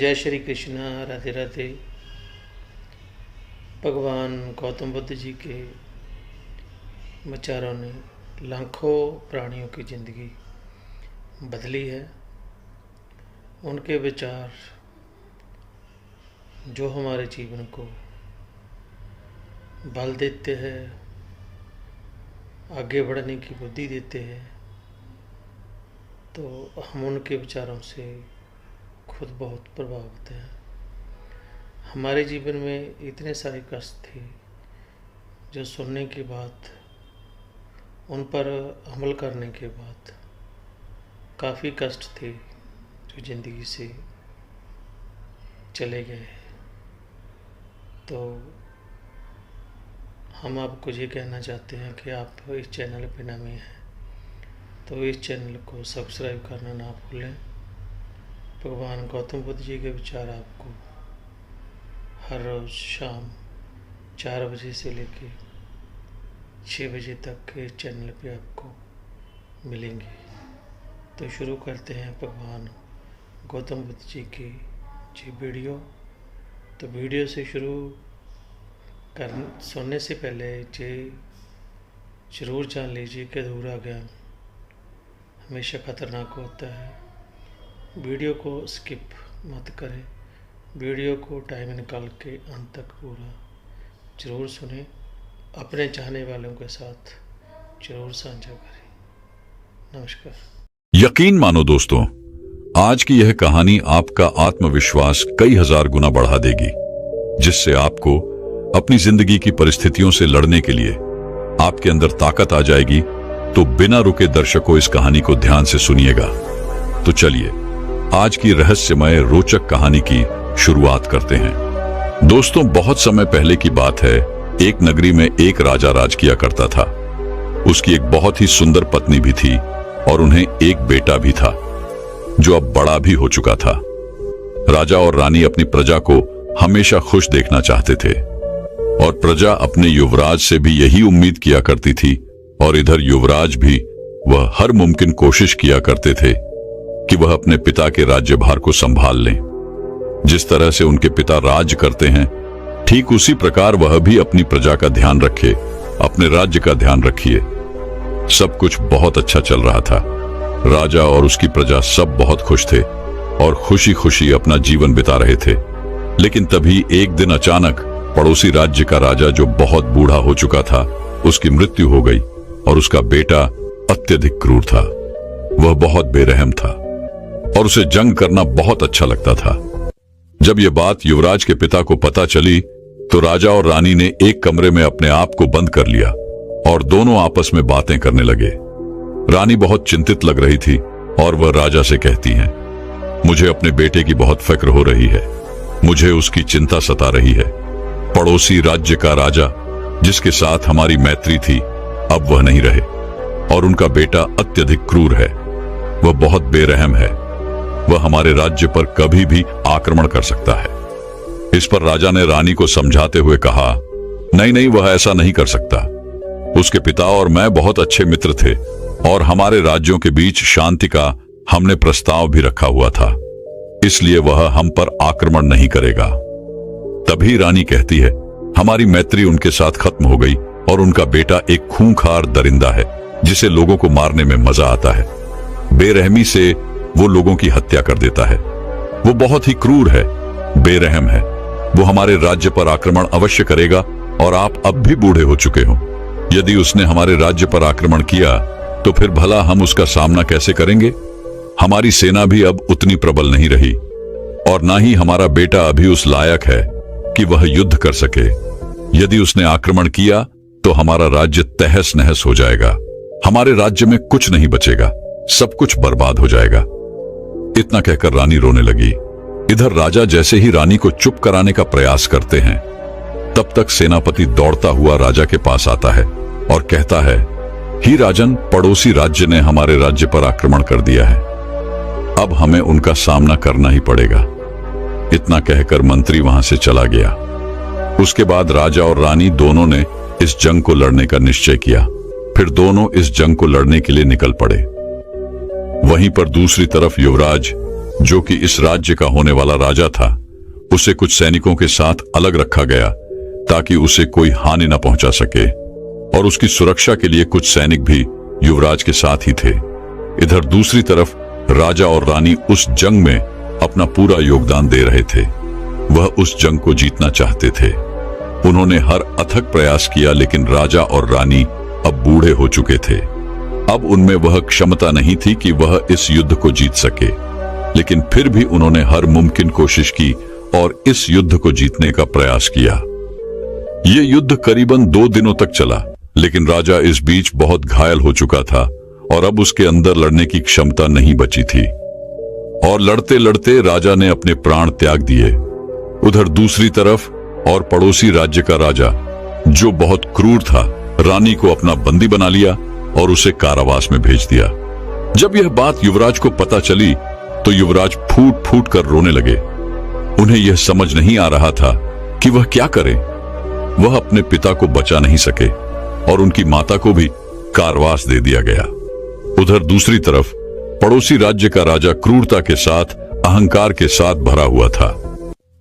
जय श्री कृष्णा, राधे राधे। भगवान गौतम बुद्ध जी के विचारों ने लाखों प्राणियों की ज़िंदगी बदली है। उनके विचार जो हमारे जीवन को बल देते हैं, आगे बढ़ने की बुद्धि देते हैं, तो हम उनके विचारों से खुद बहुत प्रभावित हैं। हमारे जीवन में इतने सारे कष्ट थे जो सुनने के बाद, उन पर अमल करने के बाद काफ़ी कष्ट थे जो ज़िंदगी से चले गए। तो हम आपको ये कहना चाहते हैं कि आप इस चैनल पे नए हैं तो इस चैनल को सब्सक्राइब करना ना भूलें। भगवान गौतम बुद्ध जी के विचार आपको हर रोज़ शाम 4 बजे से लेके 6 बजे तक के चैनल पे आपको मिलेंगे। तो शुरू करते हैं भगवान गौतम बुद्ध जी की जी वीडियो। तो वीडियो से शुरू सुनने से पहले ये ज़रूर जान लीजिए कि अधूरा ज्ञान हमेशा खतरनाक होता है। वीडियो को स्किप मत करें, वीडियो को टाइम निकाल के अंत तक पूरा ज़रूर सुनें। अपने चाहने वालों के साथ ज़रूर साझा करें। नमस्कार। यकीन मानो दोस्तों, आज की यह कहानी आपका आत्मविश्वास कई हजार गुना बढ़ा देगी, जिससे आपको अपनी जिंदगी की परिस्थितियों से लड़ने के लिए आपके अंदर ताकत आ जाएगी। तो बिना रुके दर्शकों, इस कहानी को ध्यान से सुनिएगा। तो चलिए आज की रहस्यमय रोचक कहानी की शुरुआत करते हैं। दोस्तों, बहुत समय पहले की बात है। एक नगरी में एक राजा राज किया करता था। उसकी एक बहुत ही सुंदर पत्नी भी थी और उन्हें एक बेटा भी था जो अब बड़ा भी हो चुका था। राजा और रानी अपनी प्रजा को हमेशा खुश देखना चाहते थे और प्रजा अपने युवराज से भी यही उम्मीद किया करती थी। और इधर युवराज भी वह हर मुमकिन कोशिश किया करते थे कि वह अपने पिता के राज्यभार को संभाल लें। जिस तरह से उनके पिता राज करते हैं, ठीक उसी प्रकार वह भी अपनी प्रजा का ध्यान रखे, अपने राज्य का ध्यान रखिए। सब कुछ बहुत अच्छा चल रहा था। राजा और उसकी प्रजा सब बहुत खुश थे और खुशी खुशी अपना जीवन बिता रहे थे। लेकिन तभी एक दिन अचानक पड़ोसी राज्य का राजा, जो बहुत बूढ़ा हो चुका था, उसकी मृत्यु हो गई और उसका बेटा अत्यधिक क्रूर था। वह बहुत बेरहम था और उसे जंग करना बहुत अच्छा लगता था। जब यह बात युवराज के पिता को पता चली तो राजा और रानी ने एक कमरे में अपने आप को बंद कर लिया और दोनों आपस में बातें करने लगे। रानी बहुत चिंतित लग रही थी और वह राजा से कहती हैं, मुझे अपने बेटे की बहुत फिक्र हो रही है, मुझे उसकी चिंता सता रही है। पड़ोसी राज्य का राजा जिसके साथ हमारी मैत्री थी, अब वह नहीं रहे और उनका बेटा अत्यधिक क्रूर है। वह बहुत बेरहम है। वह हमारे राज्य पर कभी भी आक्रमण कर सकता है। इस पर राजा ने रानी को समझाते हुए कहा, नहीं नहीं, वह ऐसा नहीं कर सकता। उसके पिता और मैं बहुत अच्छे मित्र थे और हमारे राज्यों के बीच शांति का हमने प्रस्ताव भी रखा हुआ था, इसलिए वह हम पर आक्रमण नहीं करेगा। तभी रानी कहती है, हमारी मैत्री उनके साथ खत्म हो गई और उनका बेटा एक खूंखार दरिंदा है जिसे लोगों को मारने में मजा आता है। बेरहमी से वो लोगों की हत्या कर देता है। वो बहुत ही क्रूर है, बेरहम है। वो हमारे राज्य पर आक्रमण अवश्य करेगा और आप अब भी बूढ़े हो चुके हो। यदि उसने हमारे राज्य पर आक्रमण किया तो फिर भला हम उसका सामना कैसे करेंगे? हमारी सेना भी अब उतनी प्रबल नहीं रही और ना ही हमारा बेटा अभी उस लायक है कि वह युद्ध कर सके। यदि उसने आक्रमण किया तो हमारा राज्य तहस नहस हो जाएगा। हमारे राज्य में कुछ नहीं बचेगा, सब कुछ बर्बाद हो जाएगा। इतना कहकर रानी रोने लगी। इधर राजा जैसे ही रानी को चुप कराने का प्रयास करते हैं, तब तक सेनापति दौड़ता हुआ राजा के पास आता है और कहता है, ही राजन, पड़ोसी राज्य ने हमारे राज्य पर आक्रमण कर दिया है। अब हमें उनका सामना करना ही पड़ेगा। इतना कहकर मंत्री वहां से चला गया। उसके बाद राजा और रानी दोनों ने इस जंग को लड़ने का निश्चय किया। फिर दोनों इस जंग को लड़ने के लिए निकल पड़े। वहीं पर दूसरी तरफ युवराज जो कि इस राज्य का होने वाला राजा था, उसे कुछ सैनिकों के साथ अलग रखा गया ताकि उसे कोई हानि न पहुंचा सके, और उसकी सुरक्षा के लिए कुछ सैनिक भी युवराज के साथ ही थे। इधर दूसरी तरफ राजा और रानी उस जंग में अपना पूरा योगदान दे रहे थे। वह उस जंग को जीतना चाहते थे। उन्होंने हर अथक प्रयास किया, लेकिन राजा और रानी अब बूढ़े हो चुके थे। अब उनमें वह क्षमता नहीं थी कि वह इस युद्ध को जीत सके, लेकिन फिर भी उन्होंने हर मुमकिन कोशिश की और इस युद्ध को जीतने का प्रयास किया। यह युद्ध करीबन 2 दिनों तक चला, लेकिन राजा इस बीच बहुत घायल हो चुका था और अब उसके अंदर लड़ने की क्षमता नहीं बची थी, और लड़ते लड़ते राजा ने अपने प्राण त्याग दिए। उधर दूसरी तरफ और पड़ोसी राज्य का राजा, जो बहुत क्रूर था, रानी को अपना बंदी बना लिया और उसे कारावास में भेज दिया। जब यह बात युवराज को पता चली तो युवराज फूट फूट कर रोने लगे। उन्हें यह समझ नहीं आ रहा था कि वह क्या करें। वह अपने पिता को बचा नहीं सके और उनकी माता को भी कारावास दे दिया गया। उधर दूसरी तरफ पड़ोसी राज्य का राजा क्रूरता के साथ, अहंकार के साथ भरा हुआ था।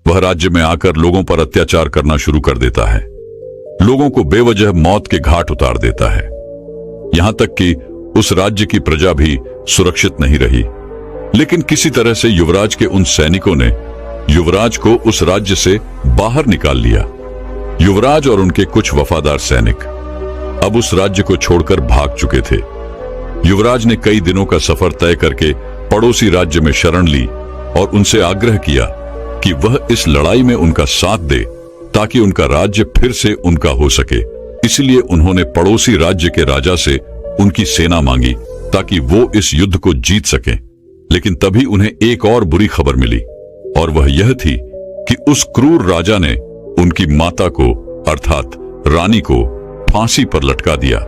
वह राज्य में आकर लोगों पर अत्याचार करना शुरू कर देता है, लोगों को बेवजह मौत के घाट उतार देता है। यहां तक कि उस राज्य की प्रजा भी सुरक्षित नहीं रही। लेकिन किसी तरह से युवराज के उन सैनिकों ने युवराज को उस राज्य से बाहर निकाल लिया। युवराज और उनके कुछ वफादार सैनिक अब उस राज्य को छोड़कर भाग चुके थे। युवराज ने कई दिनों का सफर तय करके पड़ोसी राज्य में शरण ली और उनसे आग्रह किया कि वह इस लड़ाई में उनका साथ दे ताकि उनका राज्य फिर से उनका हो सके। इसलिए उन्होंने पड़ोसी राज्य के राजा से उनकी सेना मांगी ताकि वो इस युद्ध को जीत सके। लेकिन तभी उन्हें एक और बुरी खबर मिली, और वह यह थी कि उस क्रूर राजा ने उनकी माता को, अर्थात रानी को, फांसी पर लटका दिया।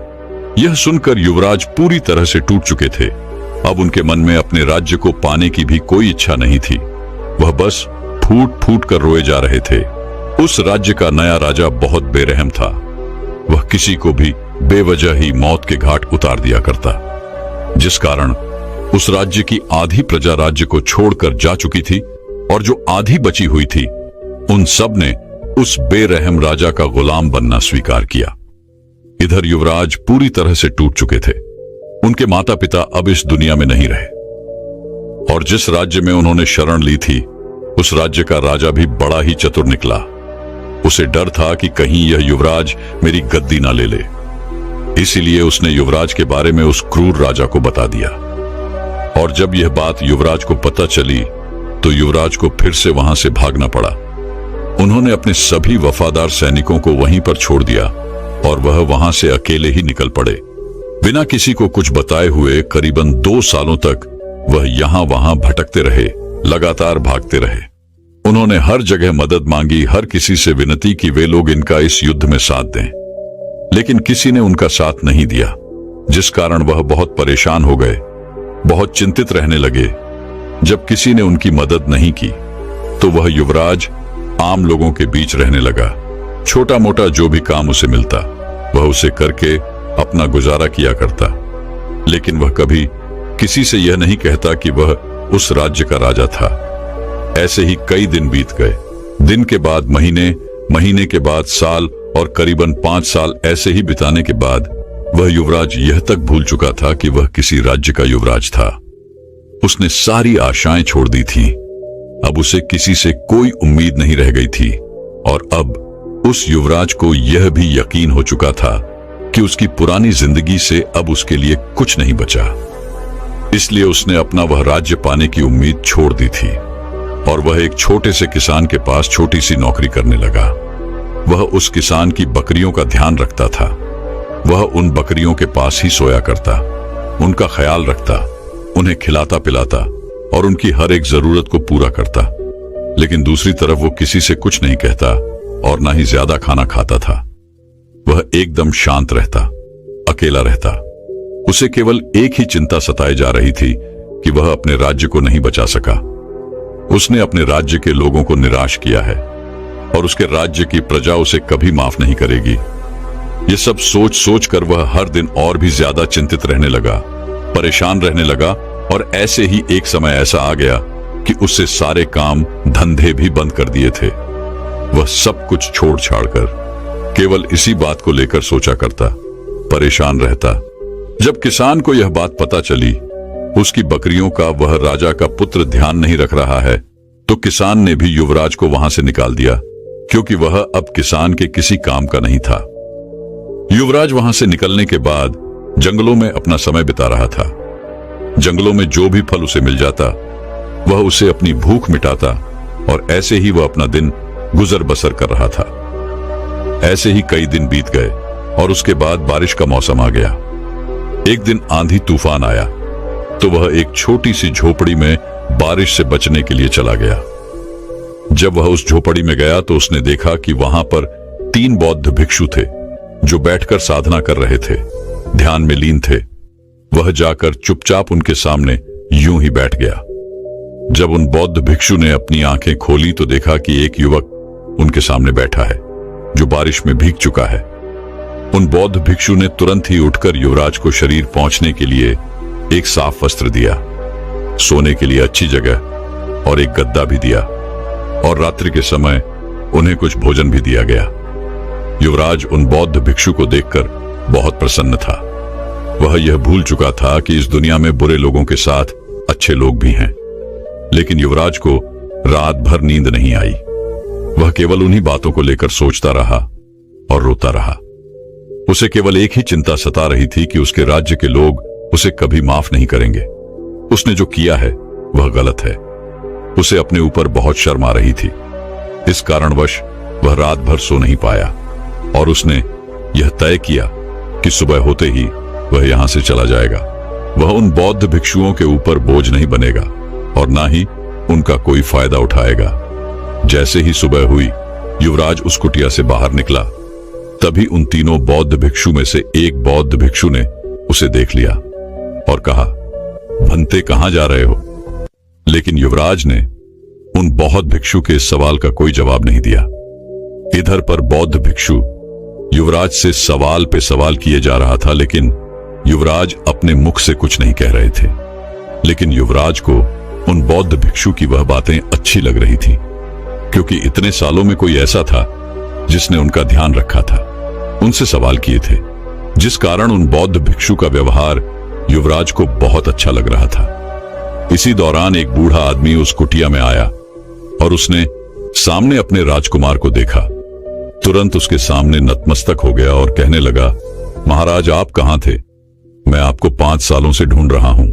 यह सुनकर युवराज पूरी तरह से टूट चुके थे। अब उनके मन में अपने राज्य को पाने की भी कोई इच्छा नहीं थी। वह बस फूट फूट कर रोए जा रहे थे। उस राज्य का नया राजा बहुत बेरहम था। वह किसी को भी बेवजह ही मौत के घाट उतार दिया करता, जिस कारण उस राज्य की आधी प्रजा राज्य को छोड़कर जा चुकी थी, और जो आधी बची हुई थी उन सब ने उस बेरहम राजा का गुलाम बनना स्वीकार किया। इधर युवराज पूरी तरह से टूट चुके थे। उनके माता पिता अब इस दुनिया में नहीं रहे, और जिस राज्य में उन्होंने शरण ली थी उस राज्य का राजा भी बड़ा ही चतुर निकला। उसे डर था कि कहीं यह युवराज मेरी गद्दी ना ले ले, इसीलिए उसने युवराज के बारे में उस क्रूर राजा को बता दिया। और जब यह बात युवराज को पता चली तो युवराज को फिर से वहां से भागना पड़ा। उन्होंने अपने सभी वफादार सैनिकों को वहीं पर छोड़ दिया और वह वहां से अकेले ही निकल पड़े। बिना किसी को कुछ बताए हुए करीबन 2 सालों तक वह यहां वहां भटकते रहे, लगातार भागते रहे। उन्होंने हर जगह मदद मांगी, हर किसी से विनती की वे लोग इनका इस युद्ध में साथ दें, लेकिन किसी ने उनका साथ नहीं दिया, जिस कारण वह बहुत परेशान हो गए, बहुत चिंतित रहने लगे। जब किसी ने उनकी मदद नहीं की तो वह युवराज आम लोगों के बीच रहने लगा। छोटा मोटा जो भी काम उसे मिलता वह उसे करके अपना गुजारा किया करता, लेकिन वह कभी किसी से यह नहीं कहता कि वह उस राज्य का राजा था। ऐसे ही कई दिन बीत गए। दिन के बाद महीने, महीने के बाद साल, और करीबन 5 साल ऐसे ही बिताने के बाद वह युवराज यह तक भूल चुका था कि वह किसी राज्य का युवराज था। उसने सारी आशाएं छोड़ दी थी। अब उसे किसी से कोई उम्मीद नहीं रह गई थी, और अब उस युवराज को यह भी यकीन हो चुका था कि उसकी पुरानी जिंदगी से अब उसके लिए कुछ नहीं बचा। इसलिए उसने अपना वह राज्य पाने की उम्मीद छोड़ दी थी और वह एक छोटे से किसान के पास छोटी सी नौकरी करने लगा। वह उस किसान की बकरियों का ध्यान रखता था। वह उन बकरियों के पास ही सोया करता, उनका ख्याल रखता, उन्हें खिलाता पिलाता और उनकी हर एक जरूरत को पूरा करता। लेकिन दूसरी तरफ वो किसी से कुछ नहीं कहता और ना ही ज्यादा खाना खाता था। वह एकदम शांत रहता, अकेला रहता। उसे केवल एक ही चिंता सताए जा रही थी कि वह अपने राज्य को नहीं बचा सका। उसने अपने राज्य के लोगों को निराश किया है और उसके राज्य की प्रजा उसे कभी माफ नहीं करेगी। ये सब सोच सोच कर वह हर दिन और भी ज्यादा चिंतित रहने लगा, परेशान रहने लगा। और ऐसे ही एक समय ऐसा आ गया कि उससे सारे काम धंधे भी बंद कर दिए थे। वह सब कुछ छोड़ छाड़कर केवल इसी बात को लेकर सोचा करता, परेशान रहता। जब किसान को यह बात पता चली उसकी बकरियों का वह राजा का पुत्र ध्यान नहीं रख रहा है, तो किसान ने भी युवराज को वहां से निकाल दिया, क्योंकि वह अब किसान के किसी काम का नहीं था। युवराज वहां से निकलने के बाद जंगलों में अपना समय बिता रहा था। जंगलों में जो भी फल उसे मिल जाता वह उसे अपनी भूख मिटाता, और ऐसे ही वह अपना दिन गुजर बसर कर रहा था। ऐसे ही कई दिन बीत गए और उसके बाद बारिश का मौसम आ गया। एक दिन आंधी तूफान आया तो वह एक छोटी सी झोपड़ी में बारिश से बचने के लिए चला गया। जब वह उस झोपड़ी में गया तो उसने देखा कि वहां पर 3 बौद्ध भिक्षु थे जो बैठकर साधना कर रहे थे, ध्यान में लीन थे। वह जाकर चुपचाप उनके सामने यूं ही बैठ गया। जब उन बौद्ध भिक्षु ने अपनी आंखें खोली तो देखा कि एक युवक उनके सामने बैठा है जो बारिश में भीग चुका है। उन बौद्ध भिक्षु ने तुरंत ही उठकर युवराज को शरीर पहुंचने के लिए एक साफ वस्त्र दिया, सोने के लिए अच्छी जगह और एक गद्दा भी दिया, और रात्रि के समय उन्हें कुछ भोजन भी दिया गया। युवराज उन बौद्ध भिक्षु को देखकर बहुत प्रसन्न था। वह यह भूल चुका था कि इस दुनिया में बुरे लोगों के साथ अच्छे लोग भी हैं। लेकिन युवराज को रात भर नींद नहीं आई। वह केवल उन्हीं बातों को लेकर सोचता रहा और रोता रहा। उसे केवल एक ही चिंता सता रही थी कि उसके राज्य के लोग उसे कभी माफ नहीं करेंगे। उसने जो किया है वह गलत है। उसे अपने ऊपर बहुत शर्म आ रही थी। इस कारणवश वह रात भर सो नहीं पाया, और उसने यह तय किया कि सुबह होते ही वह यहां से चला जाएगा। वह उन बौद्ध भिक्षुओं के ऊपर बोझ नहीं बनेगा और ना ही उनका कोई फायदा उठाएगा। जैसे ही सुबह हुई, युवराज उस कुटिया से बाहर निकला। तभी उन 3 बौद्ध भिक्षु में से एक बौद्ध भिक्षु ने उसे देख लिया और कहा, भंते कहां जा रहे हो? लेकिन युवराज ने उन बौद्ध भिक्षु के इस सवाल का कोई जवाब नहीं दिया। इधर पर बौद्ध भिक्षु युवराज से सवाल पे सवाल किए जा रहा था, लेकिन युवराज अपने मुख से कुछ नहीं कह रहे थे। लेकिन युवराज को उन बौद्ध भिक्षु की वह बातें अच्छी लग रही थी, क्योंकि इतने सालों में कोई ऐसा था जिसने उनका ध्यान रखा था, उनसे सवाल किए थे, जिस कारण उन बौद्ध भिक्षु का व्यवहार युवराज को बहुत अच्छा लग रहा था। इसी दौरान एक बूढ़ा आदमी उस कुटिया में आया और उसने सामने अपने राजकुमार को देखा। तुरंत उसके सामने नतमस्तक हो गया और कहने लगा, महाराज आप कहां थे? मैं आपको 5 सालों से ढूंढ रहा हूं।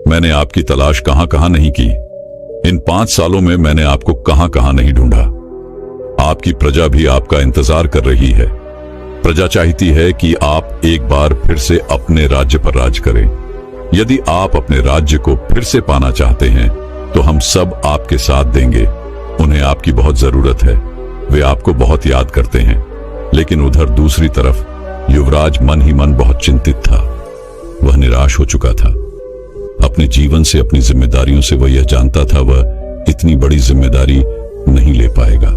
मैंने आपकी तलाश कहां कहां नहीं की। इन 5 सालों में मैंने आपको कहां कहां नहीं ढूंढा। आपकी प्रजा भी आपका इंतजार कर रही है। प्रजा चाहती है कि आप एक बार फिर से अपने राज्य पर राज करें। यदि आप अपने राज्य को फिर से पाना चाहते हैं तो हम सब आपके साथ देंगे। उन्हें आपकी बहुत जरूरत है, वे आपको बहुत याद करते हैं। लेकिन उधर दूसरी तरफ युवराज मन ही मन बहुत चिंतित था। वह निराश हो चुका था अपने जीवन से, अपनी जिम्मेदारियों से। वह यह जानता था वह इतनी बड़ी जिम्मेदारी नहीं ले पाएगा।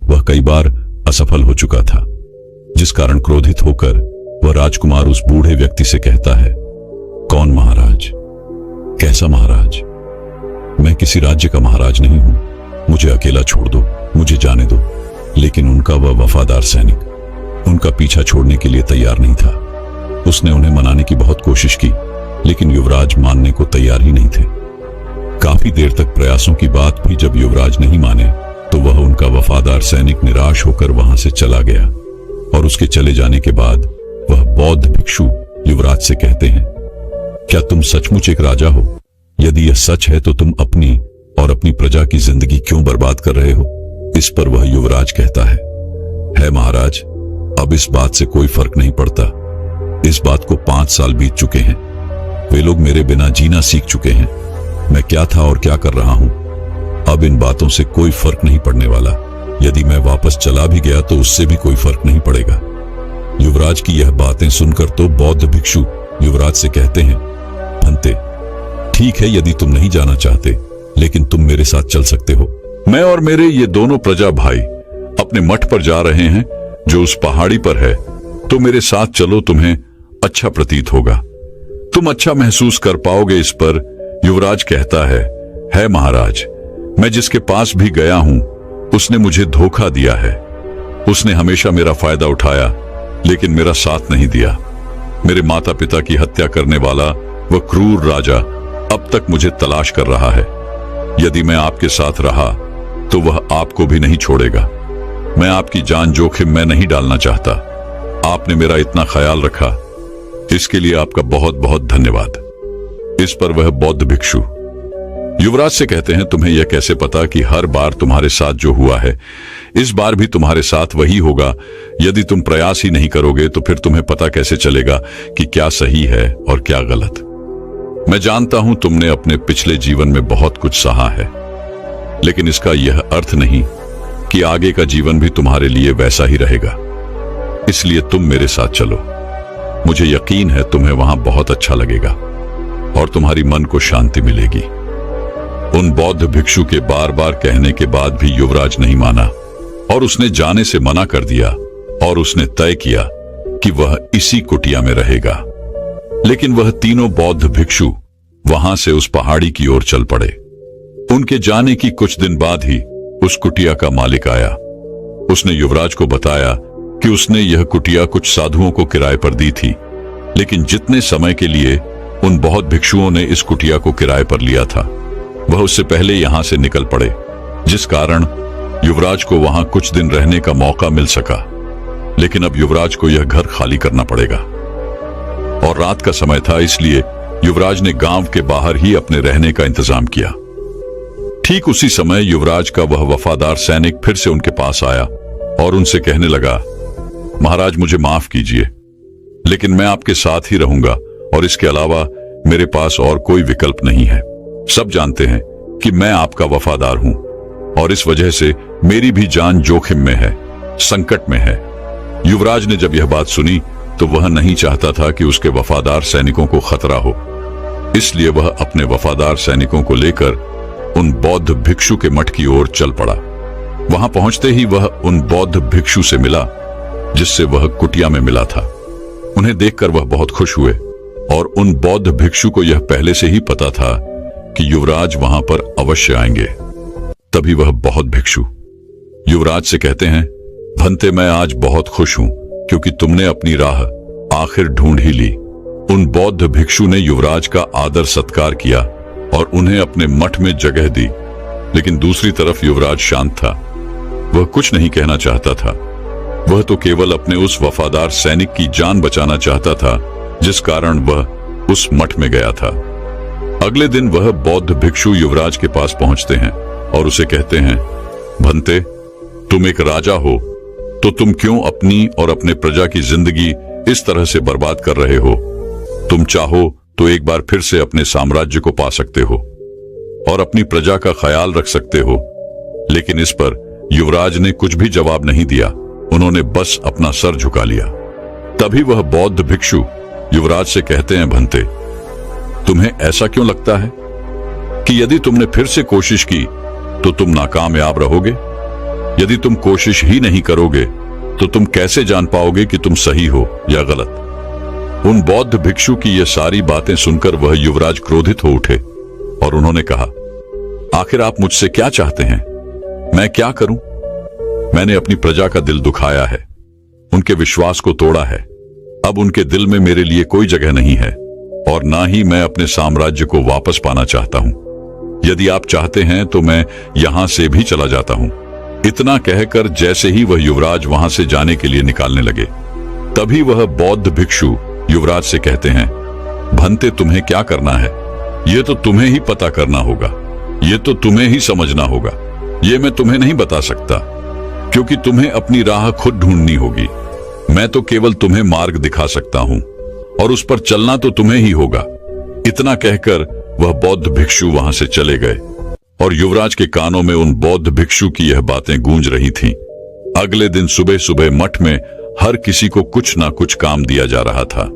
वह कई बार असफल हो चुका था, जिस कारण क्रोधित होकर वह राजकुमार उस बूढ़े व्यक्ति से कहता है, कौन महाराज? कैसा महाराज? मैं किसी राज्य का महाराज नहीं हूं। मुझे अकेला छोड़ दो, मुझे जाने दो। लेकिन उनका वह वफादार सैनिक उनका पीछा छोड़ने के लिए तैयार नहीं था। उसने उन्हें मनाने की बहुत कोशिश की, लेकिन युवराज मानने को तैयार ही नहीं थे। काफी देर तक प्रयासों की बात भी जब युवराज नहीं माने तो वह उनका वफादार सैनिक निराश होकर वहां से चला गया। और उसके चले जाने के बाद वह बौद्ध भिक्षु युवराज से कहते हैं, क्या तुम सचमुच एक राजा हो? यदि यह सच है तो तुम अपनी और अपनी प्रजा की जिंदगी क्यों बर्बाद कर रहे हो? इस पर वह युवराज कहता है महाराज, अब इस बात से कोई फर्क नहीं पड़ता। इस बात को 5 साल बीत चुके हैं। वे लोग मेरे बिना जीना सीख चुके हैं। मैं क्या था और क्या कर रहा हूं, अब इन बातों से कोई फर्क नहीं पड़ने वाला। यदि मैं वापस चला भी गया तो उससे भी कोई फर्क नहीं पड़ेगा। युवराज की यह बातें सुनकर तो बौद्ध भिक्षु युवराज से कहते हैं, भंते ठीक है, यदि तुम नहीं जाना चाहते, लेकिन तुम मेरे साथ चल सकते हो। मैं और मेरे ये दोनों प्रजा भाई अपने मठ पर जा रहे हैं जो उस पहाड़ी पर है, तो मेरे साथ चलो, तुम्हें अच्छा प्रतीत होगा, तुम अच्छा महसूस कर पाओगे। इस पर युवराज कहता है, है महाराज, मैं जिसके पास भी गया हूं उसने मुझे धोखा दिया है। उसने हमेशा मेरा फायदा उठाया लेकिन मेरा साथ नहीं दिया। मेरे माता पिता की हत्या करने वाला वह क्रूर राजा अब तक मुझे तलाश कर रहा है। यदि मैं आपके साथ रहा तो वह आपको भी नहीं छोड़ेगा। मैं आपकी जान जोखिम में नहीं डालना चाहता। आपने मेरा इतना ख्याल रखा, इसके लिए आपका बहुत बहुत धन्यवाद। इस पर वह बौद्ध भिक्षु युवराज से कहते हैं, तुम्हें यह कैसे पता कि हर बार तुम्हारे साथ जो हुआ है इस बार भी तुम्हारे साथ वही होगा? यदि तुम प्रयास ही नहीं करोगे तो फिर तुम्हें पता कैसे चलेगा कि क्या सही है और क्या गलत? मैं जानता हूं तुमने अपने पिछले जीवन में बहुत कुछ सहा है, लेकिन इसका यह अर्थ नहीं कि आगे का जीवन भी तुम्हारे लिए वैसा ही रहेगा। इसलिए तुम मेरे साथ चलो। मुझे यकीन है तुम्हें वहां बहुत अच्छा लगेगा और तुम्हारी मन को शांति मिलेगी। उन बौद्ध भिक्षु के बार बार कहने के बाद भी युवराज नहीं माना और उसने जाने से मना कर दिया और उसने तय किया कि वह इसी कुटिया में रहेगा। लेकिन वह तीनों बौद्ध भिक्षु वहां से उस पहाड़ी की ओर चल पड़े। उनके जाने की कुछ दिन बाद ही उस कुटिया का मालिक आया। उसने युवराज को बताया कि उसने यह कुटिया कुछ साधुओं को किराए पर दी थी, लेकिन जितने समय के लिए उन बौद्ध भिक्षुओं ने इस कुटिया को किराए पर लिया था वह उससे पहले यहां से निकल पड़े, जिस कारण युवराज को वहां कुछ दिन रहने का मौका मिल सका। लेकिन अब युवराज को यह घर खाली करना पड़ेगा और रात का समय था, इसलिए युवराज ने गांव के बाहर ही अपने रहने का इंतजाम किया। ठीक उसी समय युवराज का वह वफादार सैनिक फिर से उनके पास आया और उनसे कहने लगा, महाराज मुझे माफ कीजिए, लेकिन मैं आपके साथ ही रहूंगा और इसके अलावा मेरे पास और कोई विकल्प नहीं है। सब जानते हैं कि मैं आपका वफादार हूं और इस वजह से मेरी भी जान जोखिम में है, संकट में है। युवराज ने जब यह बात सुनी तो वह नहीं चाहता था कि उसके वफादार सैनिकों को खतरा हो, इसलिए वह अपने वफादार सैनिकों को लेकर उन बौद्ध भिक्षु के मठ की ओर चल पड़ा। वहां पहुंचते ही वह उन बौद्ध भिक्षु से मिला जिससे वह कुटिया में मिला था। उन्हें देखकर वह बहुत खुश हुए और उन बौद्ध भिक्षु को यह पहले से ही पता था कि युवराज वहां पर अवश्य आएंगे। तभी वह बौद्ध भिक्षु युवराज से कहते हैं, भंते मैं आज बहुत खुश हूं क्योंकि तुमने अपनी राह आखिर ढूंढ ही ली। उन बौद्ध भिक्षु ने युवराज का आदर सत्कार किया और उन्हें अपने मठ में जगह दी। लेकिन दूसरी तरफ युवराज शांत था, वह कुछ नहीं कहना चाहता था। वह तो केवल अपने उस वफादार सैनिक की जान बचाना चाहता था जिस कारण वह उस मठ में गया था। अगले दिन वह बौद्ध भिक्षु युवराज के पास पहुंचते हैं और उसे कहते हैं, भंते तुम एक राजा हो तो तुम क्यों अपनी और अपने प्रजा की जिंदगी इस तरह से बर्बाद कर रहे हो? तुम चाहो तो एक बार फिर से अपने साम्राज्य को पा सकते हो और अपनी प्रजा का ख्याल रख सकते हो। लेकिन इस पर युवराज ने कुछ भी जवाब नहीं दिया, उन्होंने बस अपना सर झुका लिया। तभी वह बौद्ध भिक्षु युवराज से कहते हैं, भंते तुम्हें ऐसा क्यों लगता है कि यदि तुमने फिर से कोशिश की तो तुम नाकामयाब रहोगे? यदि तुम कोशिश ही नहीं करोगे तो तुम कैसे जान पाओगे कि तुम सही हो या गलत? उन बौद्ध भिक्षु की यह सारी बातें सुनकर वह युवराज क्रोधित हो उठे और उन्होंने कहा, आखिर आप मुझसे क्या चाहते हैं? मैं क्या करूं? मैंने अपनी प्रजा का दिल दुखाया है, उनके विश्वास को तोड़ा है। अब उनके दिल में मेरे लिए कोई जगह नहीं है और ना ही मैं अपने साम्राज्य को वापस पाना चाहता हूं। यदि आप चाहते हैं तो मैं यहां से भी चला जाता हूं। इतना कहकर जैसे ही वह युवराज वहां से जाने के लिए निकालने लगे, तभी वह बौद्ध भिक्षु युवराज से कहते हैं, भंते तुम्हें क्या करना है यह तो तुम्हें ही पता करना होगा, यह तो तुम्हें ही समझना होगा। यह मैं तुम्हें नहीं बता सकता क्योंकि तुम्हें अपनी राह खुद ढूंढनी होगी। मैं तो केवल तुम्हें मार्ग दिखा सकता हूं और उस पर चलना तो तुम्हें ही होगा। इतना कहकर वह बौद्ध भिक्षु वहां से चले गए और युवराज के कानों में उन बौद्ध भिक्षु की यह बातें गूंज रही थीं। अगले दिन सुबह सुबह मठ में हर किसी को कुछ ना कुछ काम दिया जा रहा था।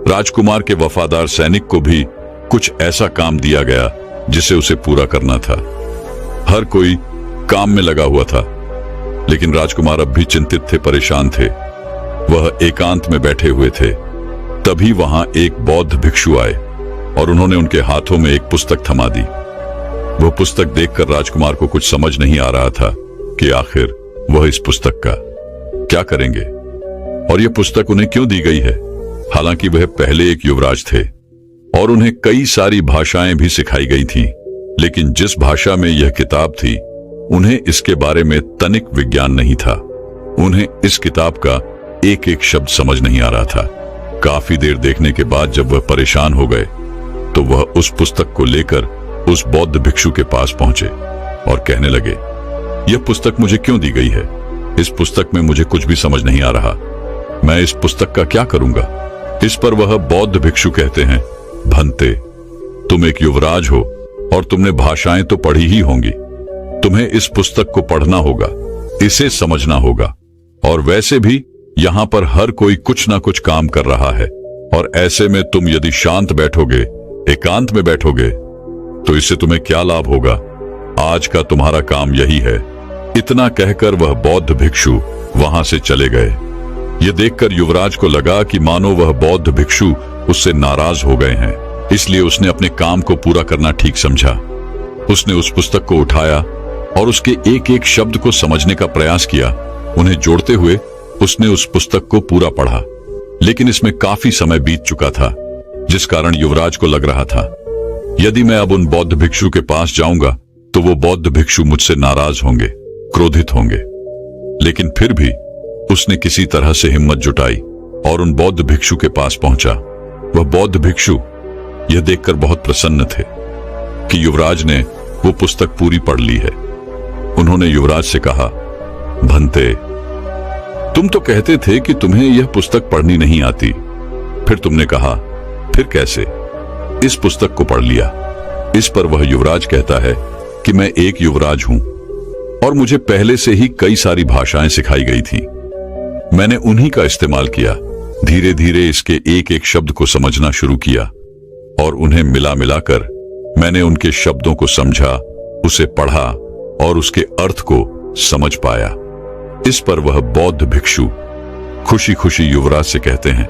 राजकुमार के वफादार सैनिक को भी कुछ ऐसा काम दिया गया जिसे उसे पूरा करना था। हर कोई काम में लगा हुआ था, लेकिन राजकुमार अब भी चिंतित थे, परेशान थे। वह एकांत में बैठे हुए थे। तभी वहां एक बौद्ध भिक्षु आए और उन्होंने उनके हाथों में एक पुस्तक थमा दी। वह पुस्तक देखकर राजकुमार को कुछ समझ नहीं आ रहा था कि आखिर वह इस पुस्तक का क्या करेंगे और यह पुस्तक उन्हें क्यों दी गई है। हालांकि वह पहले एक युवराज थे और उन्हें कई सारी भाषाएं भी सिखाई गई थीं, लेकिन जिस भाषा में यह किताब थी उन्हें इसके बारे में तनिक विज्ञान नहीं था। उन्हें इस किताब का एक एक शब्द समझ नहीं आ रहा था। काफी देर देखने के बाद जब वह परेशान हो गए तो वह उस पुस्तक को लेकर उस बौद्ध भिक्षु के पास पहुंचे और कहने लगे, यह पुस्तक मुझे क्यों दी गई है? इस पुस्तक में मुझे कुछ भी समझ नहीं आ रहा। मैं इस पुस्तक का क्या करूंगा? इस पर वह बौद्ध भिक्षु कहते हैं, भंते, तुम एक युवराज हो और तुमने भाषाएं तो पढ़ी ही होंगी। तुम्हें इस पुस्तक को पढ़ना होगा, इसे समझना होगा। और वैसे भी यहाँ पर हर कोई कुछ ना कुछ काम कर रहा है और ऐसे में तुम यदि शांत बैठोगे, एकांत में बैठोगे, तो इससे तुम्हें क्या लाभ होगा? आज का तुम्हारा काम यही है। इतना कहकर वह बौद्ध भिक्षु वहां से चले गए। यह देखकर युवराज को लगा कि मानो वह बौद्ध भिक्षु उससे नाराज हो गए हैं, इसलिए उसने अपने काम को पूरा करना ठीक समझा। उसने उस पुस्तक को उठाया और उसके एक एक शब्द को समझने का प्रयास किया। उन्हें जोड़ते हुए उसने उस पुस्तक को पूरा पढ़ा, लेकिन इसमें काफी समय बीत चुका था, जिस कारण युवराज को लग रहा था, यदि मैं अब उन बौद्ध भिक्षु के पास जाऊंगा तो वो बौद्ध भिक्षु मुझसे नाराज होंगे, क्रोधित होंगे। लेकिन फिर भी उसने किसी तरह से हिम्मत जुटाई और उन बौद्ध भिक्षु के पास पहुंचा। वह बौद्ध भिक्षु यह देखकर बहुत प्रसन्न थे कि युवराज ने वो पुस्तक पूरी पढ़ ली है। उन्होंने युवराज से कहा, भंते, तुम तो कहते थे कि तुम्हें यह पुस्तक पढ़नी नहीं आती, फिर तुमने कहा फिर कैसे इस पुस्तक को पढ़ लिया। इस पर वह युवराज कहता है कि मैं एक युवराज हूं और मुझे पहले से ही कई सारी भाषाएं सिखाई गई थी। मैंने उन्हीं का इस्तेमाल किया। धीरे धीरे इसके एक एक शब्द को समझना शुरू किया और उन्हें मिला मिलाकर मैंने उनके शब्दों को समझा, उसे पढ़ा और उसके अर्थ को समझ पाया। इस पर वह बौद्ध भिक्षु खुशी खुशी युवराज से कहते हैं,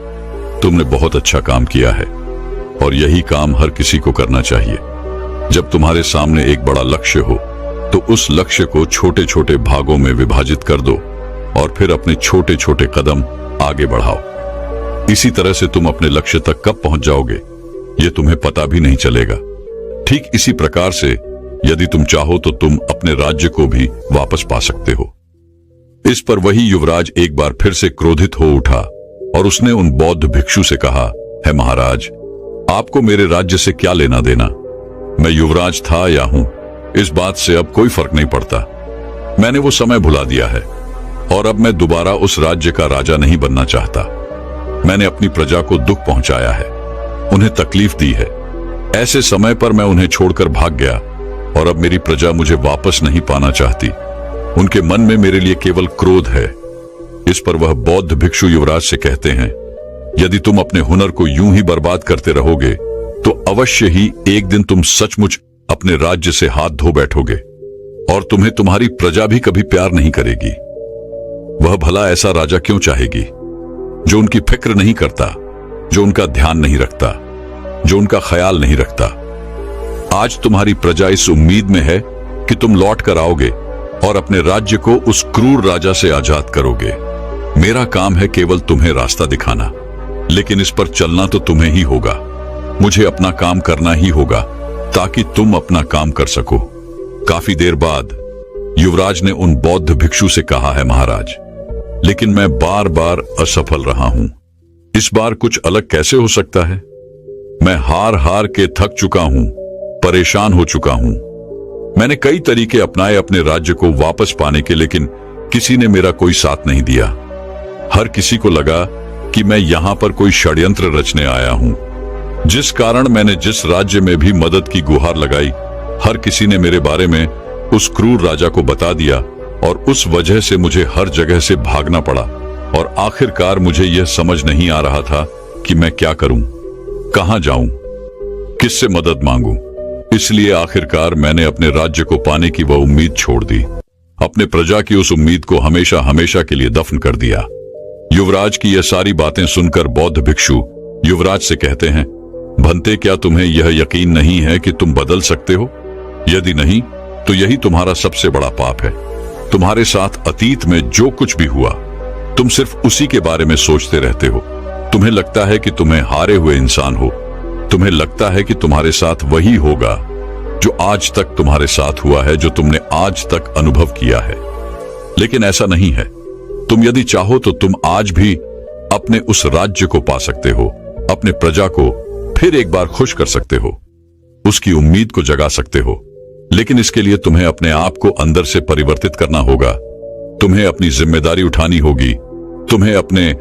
तुमने बहुत अच्छा काम किया है और यही काम हर किसी को करना चाहिए। जब तुम्हारे सामने एक बड़ा लक्ष्य हो तो उस लक्ष्य को छोटे छोटे भागों में विभाजित कर दो और फिर अपने छोटे छोटे कदम आगे बढ़ाओ। इसी तरह से तुम अपने लक्ष्य तक कब पहुंच जाओगे यह तुम्हें पता भी नहीं चलेगा। ठीक इसी प्रकार से यदि तुम चाहो तो तुम अपने राज्य को भी वापस पा सकते हो। इस पर वही युवराज एक बार फिर से क्रोधित हो उठा और उसने उन बौद्ध भिक्षु से कहा, है महाराज, आपको मेरे राज्य से क्या लेना देना? मैं युवराज था या हूं, इस बात से अब कोई फर्क नहीं पड़ता। मैंने वो समय भुला दिया है और अब मैं दोबारा उस राज्य का राजा नहीं बनना चाहता। मैंने अपनी प्रजा को दुख पहुंचाया है, उन्हें तकलीफ दी है। ऐसे समय पर मैं उन्हें छोड़कर भाग गया और अब मेरी प्रजा मुझे वापस नहीं पाना चाहती। उनके मन में मेरे लिए केवल क्रोध है। इस पर वह बौद्ध भिक्षु युवराज से कहते हैं, यदि तुम अपने हुनर को यूं ही बर्बाद करते रहोगे तो अवश्य ही एक दिन तुम सचमुच अपने राज्य से हाथ धो बैठोगे और तुम्हें तुम्हारी प्रजा भी कभी प्यार नहीं करेगी। वह भला ऐसा राजा क्यों चाहेगी जो उनकी फिक्र नहीं करता, जो उनका ध्यान नहीं रखता, जो उनका ख्याल नहीं रखता। आज तुम्हारी प्रजा इस उम्मीद में है कि तुम लौट कर आओगे और अपने राज्य को उस क्रूर राजा से आजाद करोगे। मेरा काम है केवल तुम्हें रास्ता दिखाना, लेकिन इस पर चलना तो तुम्हें ही होगा। मुझे अपना काम करना ही होगा ताकि तुम अपना काम कर सको। काफी देर बाद युवराज ने उन बौद्ध भिक्षु से कहा, है महाराज, लेकिन मैं बार बार असफल रहा हूं। इस बार कुछ अलग कैसे हो सकता है? मैं हार हार के थक चुका हूं, परेशान हो चुका हूं। मैंने कई तरीके अपनाए अपने राज्य को वापस पाने के, लेकिन किसी ने मेरा कोई साथ नहीं दिया। हर किसी को लगा कि मैं यहां पर कोई षड्यंत्र रचने आया हूं, जिस कारण मैंने जिस राज्य में भी मदद की गुहार लगाई, हर किसी ने मेरे बारे में उस क्रूर राजा को बता दिया और उस वजह से मुझे हर जगह से भागना पड़ा और आखिरकार मुझे यह समझ नहीं आ रहा था कि मैं क्या करूं, कहां जाऊं, किससे मदद मांगूं। इसलिए आखिरकार मैंने अपने राज्य को पाने की वह उम्मीद छोड़ दी, अपने प्रजा की उस उम्मीद को हमेशा हमेशा के लिए दफन कर दिया। युवराज की यह सारी बातें सुनकर बौद्ध भिक्षु युवराज से कहते हैं, भंते, क्या तुम्हें यह यकीन नहीं है कि तुम बदल सकते हो? यदि नहीं तो यही तुम्हारा सबसे बड़ा पाप है। तुम्हारे साथ अतीत में जो कुछ भी हुआ, तुम सिर्फ उसी के बारे में सोचते रहते हो। तुम्हें लगता है कि तुम्हें हारे हुए इंसान हो। तुम्हें लगता है कि तुम्हारे साथ वही होगा जो आज तक तुम्हारे साथ हुआ है, जो तुमने आज तक अनुभव किया है। लेकिन ऐसा नहीं है। तुम यदि चाहो तो तुम आज भी अपने उस राज्य को पा सकते हो, अपने प्रजा को फिर एक बार खुश कर सकते हो, उसकी उम्मीद को जगा सकते हो। लेकिन इसके लिए तुम्हें अपने आप को अंदर से परिवर्तित करना होगा। तुम्हें अपनी जिम्मेदारी उठानी होगी। तुम्हें अपने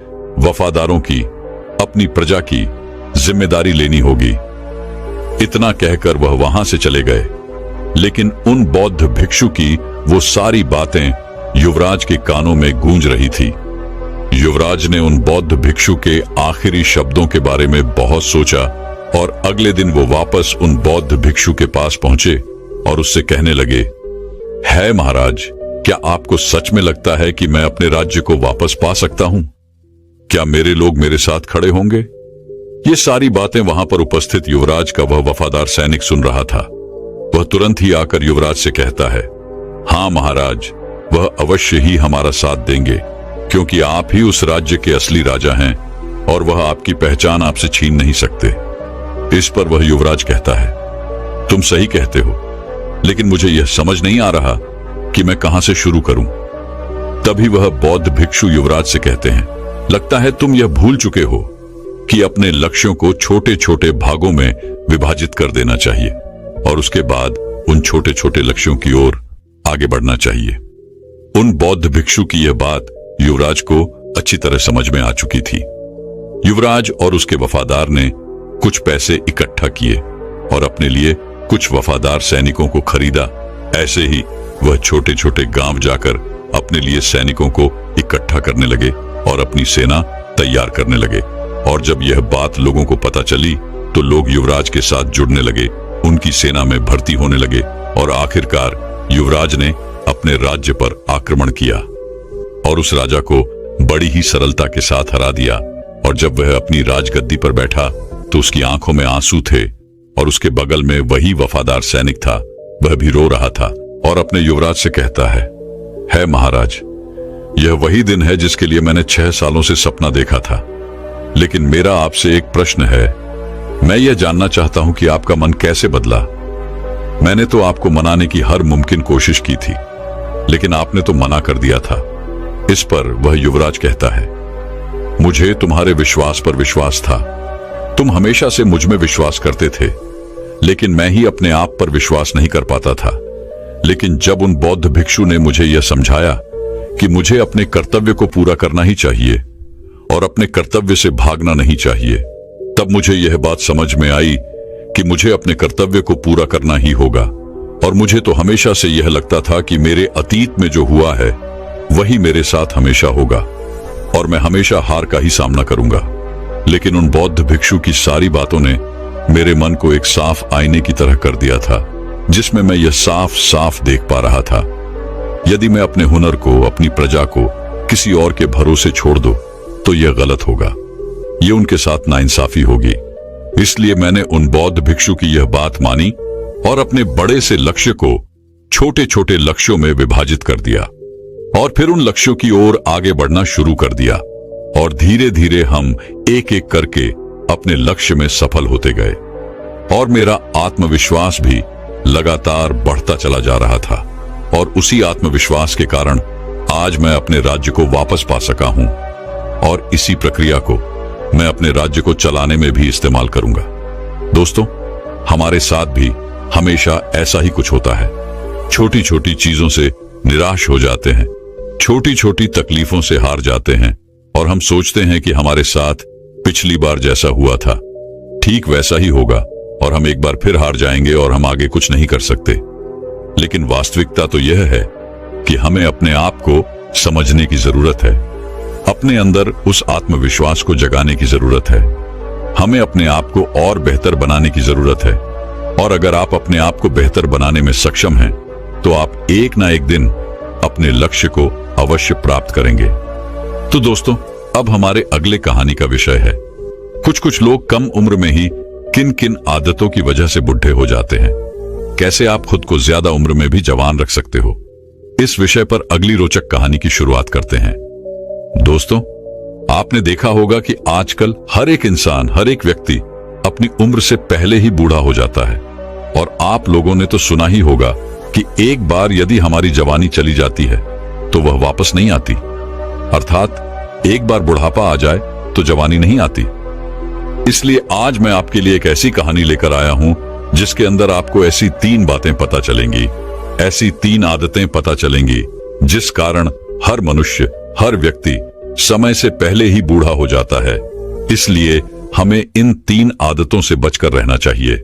वफादारों की, अपनी प्रजा की जिम्मेदारी लेनी होगी। इतना कहकर वह वहां से चले गए। लेकिन उन बौद्ध भिक्षु की वो सारी बातें युवराज के कानों में गूंज रही थी। युवराज ने उन बौद्ध भिक्षु के आखिरी शब्दों के बारे में बहुत सोचा और अगले दिन वो वापस उन बौद्ध भिक्षु के पास पहुंचे और उससे कहने लगे, है महाराज, क्या आपको सच में लगता है कि मैं अपने राज्य को वापस पा सकता हूं? क्या मेरे लोग मेरे साथ खड़े होंगे? ये सारी बातें वहां पर उपस्थित युवराज का वह वफादार सैनिक सुन रहा था। वह तुरंत ही आकर युवराज से कहता है, हां महाराज, वह अवश्य ही हमारा साथ देंगे, क्योंकि आप ही उस राज्य के असली राजा हैं और वह आपकी पहचान आपसे छीन नहीं सकते। इस पर वह युवराज कहता है, तुम सही कहते हो, लेकिन मुझे यह समझ नहीं आ रहा कि मैं कहां से शुरू करूं। तभी वह बौद्ध भिक्षु युवराज से कहते हैं, लगता है तुम यह भूल चुके हो कि अपने लक्ष्यों को छोटे छोटे भागों में विभाजित कर देना चाहिए और उसके बाद उन छोटे छोटे लक्ष्यों की ओर आगे बढ़ना चाहिए। उन बौद्ध भिक्षु की यह बात युवराज को अच्छी तरह समझ में आ चुकी थी। युवराज और उसके वफादार ने कुछ पैसे इकट्ठा किए और अपने लिए कुछ वफादार सैनिकों को खरीदा। ऐसे ही वह छोटे छोटे गांव जाकर अपने लिए सैनिकों को इकट्ठा करने लगे और अपनी सेना तैयार करने लगे। और जब यह बात लोगों को पता चली तो लोग युवराज के साथ जुड़ने लगे, उनकी सेना में भर्ती होने लगे और आखिरकार युवराज ने अपने राज्य पर आक्रमण किया और उस राजा को बड़ी ही सरलता के साथ हरा दिया। और जब वह अपनी राजगद्दी पर बैठा तो उसकी आंखों में आंसू थे और उसके बगल में वही वफादार सैनिक था, वह भी रो रहा था और अपने युवराज से कहता है महाराज, यह वही दिन है जिसके लिए मैंने 6 सालों से सपना देखा था। लेकिन मेरा आपसे एक प्रश्न है। मैं यह जानना चाहता हूं कि आपका मन कैसे बदला। मैंने तो आपको मनाने की हर मुमकिन कोशिश की थी, लेकिन आपने तो मना कर दिया था। इस पर वह युवराज कहता है, मुझे तुम्हारे विश्वास पर विश्वास था। तुम हमेशा से मुझ में विश्वास करते थे, लेकिन मैं ही अपने आप पर विश्वास नहीं कर पाता था। लेकिन जब उन बौद्ध भिक्षु ने मुझे यह समझाया कि मुझे अपने कर्तव्य को पूरा करना ही चाहिए और अपने कर्तव्य से भागना नहीं चाहिए, तब मुझे यह बात समझ में आई कि मुझे अपने कर्तव्य को पूरा करना ही होगा। और मुझे तो हमेशा से यह लगता था कि मेरे अतीत में जो हुआ है वही मेरे साथ हमेशा होगा और मैं हमेशा हार का ही सामना करूंगा। लेकिन उन बौद्ध भिक्षु की सारी बातों ने मेरे मन को एक साफ आईने की तरह कर दिया था, जिसमें मैं यह साफ साफ देख पा रहा था, यदि मैं अपने हुनर को, अपनी प्रजा को किसी और के भरोसे छोड़ दूं तो यह गलत होगा, यह उनके साथ नाइंसाफी होगी। इसलिए मैंने उन बौद्ध भिक्षु की यह बात मानी और अपने बड़े से लक्ष्य को छोटे छोटे लक्ष्यों में विभाजित कर दिया और फिर उन लक्ष्यों की ओर आगे बढ़ना शुरू कर दिया। और धीरे धीरे हम एक एक करके अपने लक्ष्य में सफल होते गए और मेरा आत्मविश्वास भी लगातार बढ़ता चला जा रहा था। और उसी आत्मविश्वास के कारण आज मैं अपने राज्य को वापस पा सका हूं और इसी प्रक्रिया को मैं अपने राज्य को चलाने में भी इस्तेमाल करूंगा। दोस्तों, हमारे साथ भी हमेशा ऐसा ही कुछ होता है। छोटी छोटी चीजों से निराश हो जाते हैं, छोटी छोटी तकलीफों से हार जाते हैं और हम सोचते हैं कि हमारे साथ पिछली बार जैसा हुआ था ठीक वैसा ही होगा और हम एक बार फिर हार जाएंगे और हम आगे कुछ नहीं कर सकते। लेकिन वास्तविकता तो यह है कि हमें अपने आप को समझने की जरूरत है, अपने अंदर उस आत्मविश्वास को जगाने की जरूरत है, हमें अपने आप को और बेहतर बनाने की जरूरत है। और अगर आप अपने आप को बेहतर बनाने में सक्षम हैं, तो आप एक ना एक दिन अपने लक्ष्य को अवश्य प्राप्त करेंगे। तो दोस्तों, अब हमारे अगले कहानी का विषय है, कुछ कुछ लोग कम उम्र में ही किन किन आदतों की वजह से बुढ़े हो जाते हैं। कैसे आप खुद को ज्यादा उम्र में भी जवान रख सकते हो, इस विषय पर अगली रोचक कहानी की शुरुआत करते हैं। दोस्तों, आपने देखा होगा कि आजकल हर एक इंसान, हर एक व्यक्ति अपनी उम्र से पहले ही बूढ़ा हो जाता है। और आप लोगों ने तो सुना ही होगा कि एक बार यदि हमारी जवानी चली जाती है तो वह वापस नहीं आती। अर्थात एक बार बुढ़ापा आ जाए तो जवानी नहीं आती। इसलिए आज मैं आपके लिए एक ऐसी कहानी लेकर आया हूं जिसके अंदर आपको ऐसी 3 बातें पता चलेंगी, ऐसी 3 आदतें पता चलेंगी जिस कारण हर मनुष्य, हर व्यक्ति समय से पहले ही बूढ़ा हो जाता है। इसलिए हमें इन 3 आदतों से बचकर रहना चाहिए,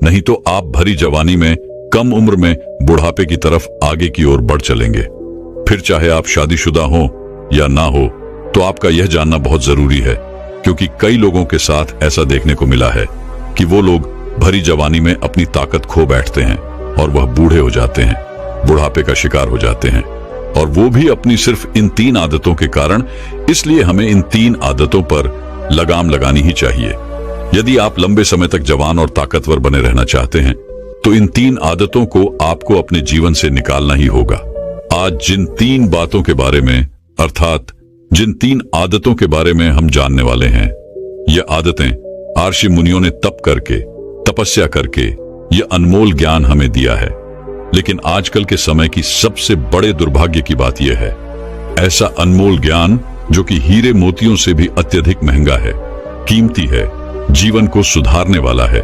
नहीं तो आप भरी जवानी में कम उम्र में बुढ़ापे की तरफ आगे की ओर बढ़ चलेंगे। फिर चाहे आप शादीशुदा हो या ना हो, तो आपका यह जानना बहुत जरूरी है, क्योंकि कई लोगों के साथ ऐसा देखने को मिला है कि वो लोग भरी जवानी में अपनी ताकत खो बैठते हैं और वह बूढ़े हो जाते हैं, बुढ़ापे का शिकार हो जाते हैं, और वो भी अपनी सिर्फ इन 3 आदतों के कारण। इसलिए हमें इन 3 आदतों पर लगाम लगानी ही चाहिए। यदि आप लंबे समय तक जवान और ताकतवर बने रहना चाहते हैं तो इन 3 आदतों को आपको अपने जीवन से निकालना ही होगा। आज जिन 3 बातों के बारे में, अर्थात जिन 3 आदतों के बारे में हम जानने वाले हैं, ये आदतें आर्षि मुनियों ने तप करके, तपस्या करके ये अनमोल ज्ञान हमें दिया है। लेकिन आजकल के समय की सबसे बड़े दुर्भाग्य की बात यह है, ऐसा अनमोल ज्ञान जो कि हीरे मोतियों से भी अत्यधिक महंगा है, कीमती है, जीवन को सुधारने वाला है,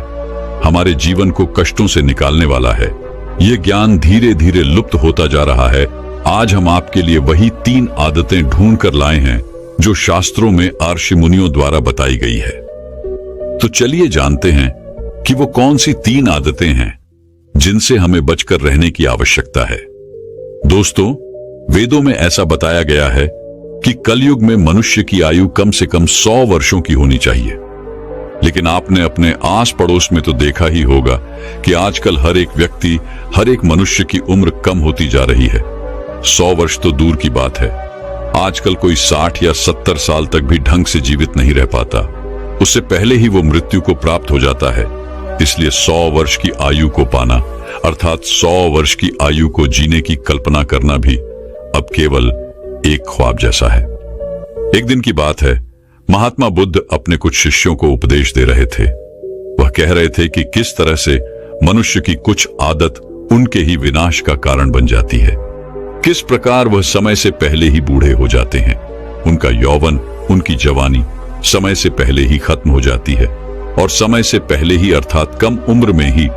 हमारे जीवन को कष्टों से निकालने वाला है, ये ज्ञान धीरे धीरे लुप्त होता जा रहा है। आज हम आपके लिए वही 3 आदतें ढूंढ कर लाए हैं जो शास्त्रों में आर्षि मुनियों द्वारा बताई गई है। तो चलिए जानते हैं कि वो कौन सी 3 आदतें हैं जिनसे हमें बचकर रहने की आवश्यकता है। दोस्तों, वेदों में ऐसा बताया गया है कि कलयुग में मनुष्य की आयु कम से कम 100 वर्षों की होनी चाहिए। लेकिन आपने अपने आस पड़ोस में तो देखा ही होगा कि आजकल हर एक व्यक्ति, हर एक मनुष्य की उम्र कम होती जा रही है। 100 वर्ष तो दूर की बात है, आजकल कोई 60 या 70 साल तक भी ढंग से जीवित नहीं रह पाता, उससे पहले ही वो मृत्यु को प्राप्त हो जाता है। इसलिए 100 वर्ष की आयु को पाना, अर्थात 100 वर्ष की आयु को जीने की कल्पना करना भी अब केवल एक ख्वाब जैसा है। एक दिन की बात है, महात्मा बुद्ध अपने कुछ शिष्यों को उपदेश दे रहे थे। वह कह रहे थे कि किस तरह से मनुष्य की कुछ आदत उनके ही विनाश का कारण बन जाती है, किस प्रकार वह समय से पहले ही बूढ़े हो जाते हैं, उनका यौवन, उनकी जवानी समय से पहले ही खत्म हो जाती है, और समय से पहले ही अर्थात कम उम्र में ही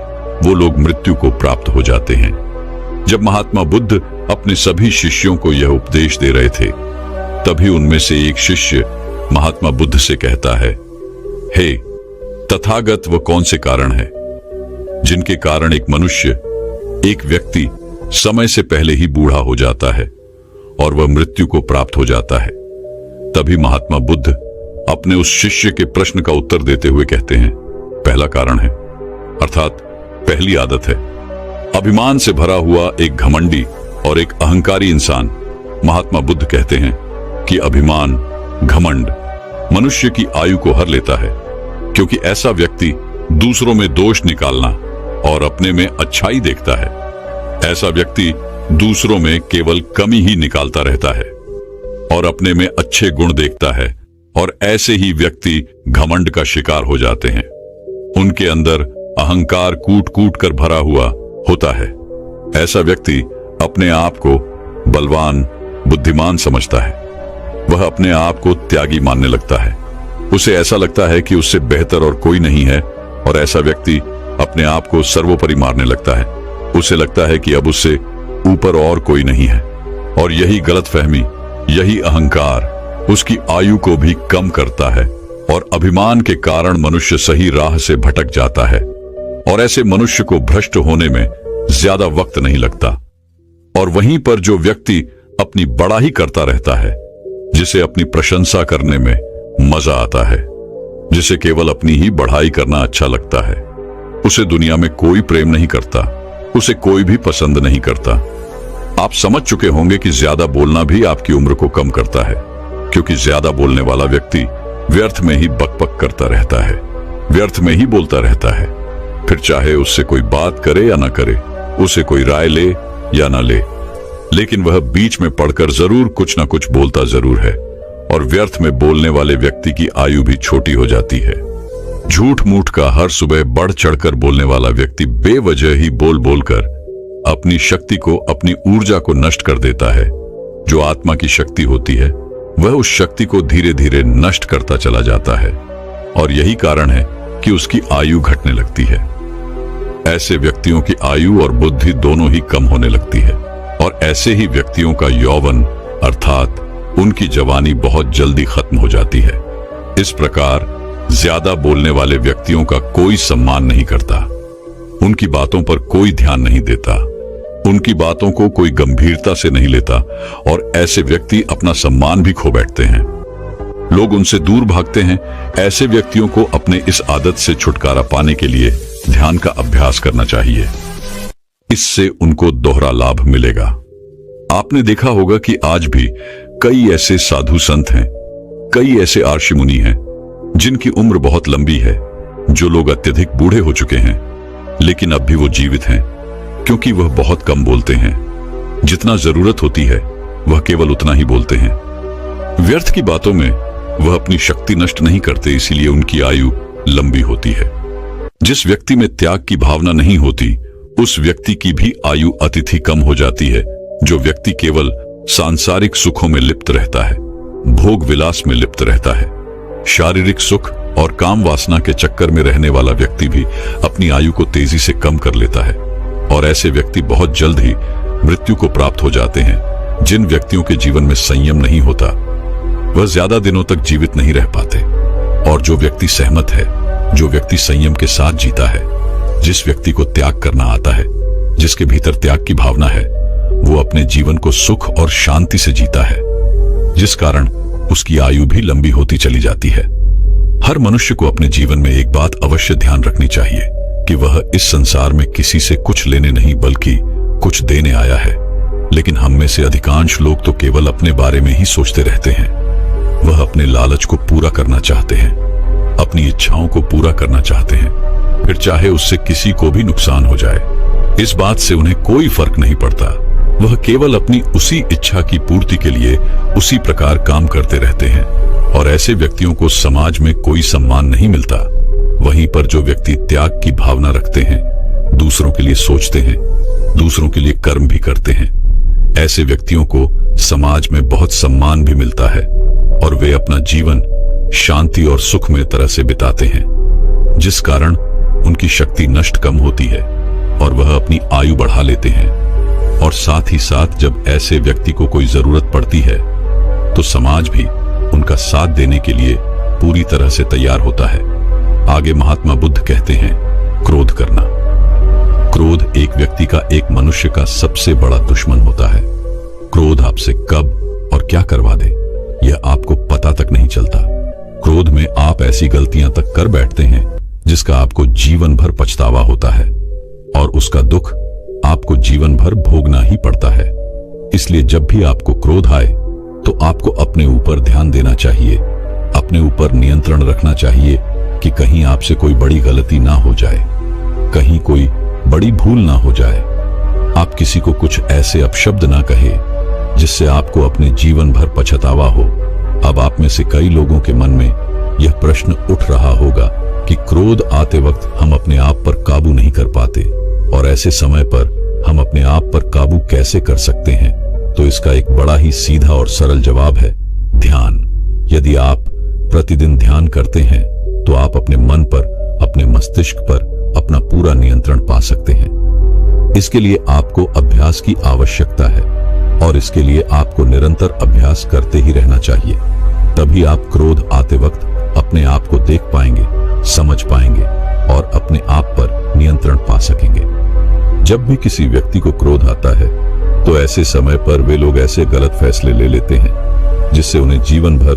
वो लोग मृत्यु को प्राप्त हो जाते हैं। जब महात्मा बुद्ध अपने सभी शिष्यों को यह उपदेश दे रहे थे, तभी उनमें से एक शिष्य महात्मा बुद्ध से कहता है, हे तथागत, वो कौन से कारण है जिनके कारण एक मनुष्य, एक व्यक्ति समय से पहले ही बूढ़ा हो जाता है और वह मृत्यु को प्राप्त हो जाता है? तभी महात्मा बुद्ध अपने उस शिष्य के प्रश्न का उत्तर देते हुए कहते हैं, पहला कारण है, अर्थात पहली आदत है, अभिमान से भरा हुआ एक घमंडी और एक अहंकारी इंसान। महात्मा बुद्ध कहते हैं कि अभिमान, घमंड मनुष्य की आयु को हर लेता है, क्योंकि ऐसा व्यक्ति दूसरों में दोष निकालना और अपने में अच्छाई देखता है। ऐसा व्यक्ति दूसरों में केवल कमी ही निकालता रहता है और अपने में अच्छे गुण देखता है, और ऐसे ही व्यक्ति घमंड का शिकार हो जाते हैं। उनके अंदर अहंकार कूट कूट कर भरा हुआ होता है। ऐसा व्यक्ति अपने आप को बलवान, बुद्धिमान समझता है। वह अपने आप को त्यागी मानने लगता है। उसे ऐसा लगता है कि उससे बेहतर और कोई नहीं है, और ऐसा व्यक्ति अपने आप को सर्वोपरि मारने लगता है। उसे लगता है कि अब उससे ऊपर और कोई नहीं है, और यही गलतफहमी, यही अहंकार उसकी आयु को भी कम करता है, और अभिमान के कारण मनुष्य सही राह से भटक जाता है। और ऐसे मनुष्य को भ्रष्ट होने में ज्यादा वक्त नहीं लगता। और वहीं पर जो व्यक्ति अपनी बड़ाई करता रहता है, जिसे अपनी प्रशंसा करने में मजा आता है, जिसे केवल अपनी ही बढ़ाई करना अच्छा लगता है, उसे दुनिया में कोई प्रेम नहीं करता, उसे कोई भी पसंद नहीं करता। आप समझ चुके होंगे कि ज्यादा बोलना भी आपकी उम्र को कम करता है, क्योंकि ज्यादा बोलने वाला व्यक्ति व्यर्थ में ही बकबक करता रहता है, व्यर्थ में ही बोलता रहता है। फिर चाहे उससे कोई बात करे या ना करे, उसे कोई राय ले या ना ले, लेकिन वह बीच में पड़कर जरूर कुछ ना कुछ बोलता जरूर है। और व्यर्थ में बोलने वाले व्यक्ति की आयु भी छोटी हो जाती है। झूठ मूठ का हर सुबह बढ़ चढ़कर बोलने वाला व्यक्ति बेवजह ही बोल बोलकर अपनी शक्ति को, अपनी ऊर्जा को नष्ट कर देता है। जो आत्मा की शक्ति होती है वह उस शक्ति को धीरे धीरे नष्ट करता चला जाता है, और यही कारण है कि उसकी आयु घटने लगती है। ऐसे व्यक्तियों की आयु और बुद्धि दोनों ही कम होने लगती है, और ऐसे ही व्यक्तियों का यौवन अर्थात उनकी जवानी बहुत जल्दी खत्म हो जाती है। इस प्रकार ज्यादा बोलने वाले व्यक्तियों का कोई सम्मान नहीं करता, उनकी बातों पर कोई ध्यान नहीं देता, उनकी बातों को कोई गंभीरता से नहीं लेता, और ऐसे व्यक्ति अपना सम्मान भी खो बैठते हैं। लोग उनसे दूर भागते हैं। ऐसे व्यक्तियों को अपने इस आदत से छुटकारा पाने के लिए ध्यान का अभ्यास करना चाहिए। इससे उनको दोहरा लाभ मिलेगा। आपने देखा होगा कि आज भी कई ऐसे साधु संत हैं, कई ऐसे आर्षि मुनि हैं जिनकी उम्र बहुत लंबी है, जो लोग अत्यधिक बूढ़े हो चुके हैं, लेकिन अब भी वो जीवित हैं, क्योंकि वह बहुत कम बोलते हैं। जितना जरूरत होती है वह केवल उतना ही बोलते हैं। व्यर्थ की बातों में वह अपनी शक्ति नष्ट नहीं करते, इसीलिए उनकी आयु लंबी होती है। जिस व्यक्ति में त्याग की भावना नहीं होती, उस व्यक्ति की भी आयु अतिथि कम हो जाती है। जो व्यक्ति केवल सांसारिक सुखों में लिप्त रहता है, भोग विलास में लिप्त रहता है, शारीरिक सुख और काम वासना के चक्कर में रहने वाला व्यक्ति भी अपनी आयु को तेजी से कम कर लेता है, और ऐसे व्यक्ति बहुत जल्द ही मृत्यु को प्राप्त हो जाते हैं। जिन व्यक्तियों के जीवन में संयम नहीं होता वह ज्यादा दिनों तक जीवित नहीं रह पाते, और जो व्यक्ति सहमत है, जो व्यक्ति संयम के साथ जीता है, जिस व्यक्ति को त्याग करना आता है, जिसके भीतर त्याग की भावना है, वो अपने जीवन को सुख और शांति से जीता है, जिस कारण उसकी आयु भी लंबी होती चली जाती है। हर मनुष्य को अपने जीवन में एक बात अवश्य ध्यान रखनी चाहिए कि वह इस संसार में किसी से कुछ लेने नहीं बल्कि कुछ देने आया है। लेकिन हम में से अधिकांश लोग तो केवल अपने बारे में ही सोचते रहते हैं। वह अपने लालच को पूरा करना चाहते हैं, अपनी इच्छाओं को पूरा करना चाहते हैं, फिर चाहे उससे किसी को भी नुकसान हो जाए। इस बात से उन्हें कोई फर्क नहीं पड़ता। वह केवल अपनी उसी इच्छा की पूर्ति के लिए उसी प्रकार काम करते रहते हैं, और ऐसे व्यक्तियों को समाज में कोई सम्मान नहीं मिलता। वहीं पर जो व्यक्ति त्याग की भावना रखते हैं, दूसरों के लिए सोचते हैं, दूसरों के लिए कर्म भी करते हैं, ऐसे व्यक्तियों को समाज में बहुत सम्मान भी मिलता है, और वे अपना जीवन शांति और सुख में तरह से बिताते हैं, जिस कारण उनकी शक्ति नष्ट कम होती है और वह अपनी आयु बढ़ा लेते हैं। और साथ ही साथ जब ऐसे व्यक्ति को कोई जरूरत पड़ती है तो समाज भी उनका साथ देने के लिए पूरी तरह से तैयार होता है। आगे महात्मा बुद्ध कहते हैं, क्रोध करना। क्रोध एक व्यक्ति का, एक मनुष्य का सबसे बड़ा दुश्मन होता है। क्रोध आपसे कब और क्या करवा दे यह आपको पता तक नहीं चलता। क्रोध में आप ऐसी गलतियां तक कर बैठते हैं जिसका आपको जीवन भर पछतावा होता है, और उसका दुख आपको जीवन भर भोगना ही पड़ता है। इसलिए जब भी आपको क्रोध आए तो आपको अपने ऊपर ध्यान देना चाहिए, अपने ऊपर नियंत्रण रखना चाहिए कि कहीं आपसे कोई बड़ी गलती ना हो जाए, कहीं कोई बड़ी भूल ना हो जाए। आप किसी को कुछ ऐसे अपशब्द ना कहे जिससे आपको अपने जीवन भर पछतावा हो। अब आप में से कई लोगों के मन में यह प्रश्न उठ रहा होगा कि क्रोध आते वक्त हम अपने आप पर काबू नहीं कर पाते, और ऐसे समय पर हम अपने आप पर काबू कैसे कर सकते हैं? तो इसका एक बड़ा ही सीधा और सरल जवाब है, ध्यान। यदि आप प्रतिदिन ध्यान करते हैं तो आप अपने मन पर, अपने मस्तिष्क पर अपना पूरा नियंत्रण पा सकते हैं। इसके लिए आपको अभ्यास की आवश्यकता है, और इसके लिए आपको निरंतर अभ्यास करते ही रहना चाहिए। तभी आप क्रोध आते वक्त अपने आप को देख पाएंगे, समझ पाएंगे और अपने आप पर नियंत्रण पा सकेंगे। जब भी किसी व्यक्ति को क्रोध आता है तो ऐसे समय पर वे लोग ऐसे गलत फैसले ले लेते हैं जिससे उन्हें जीवन भर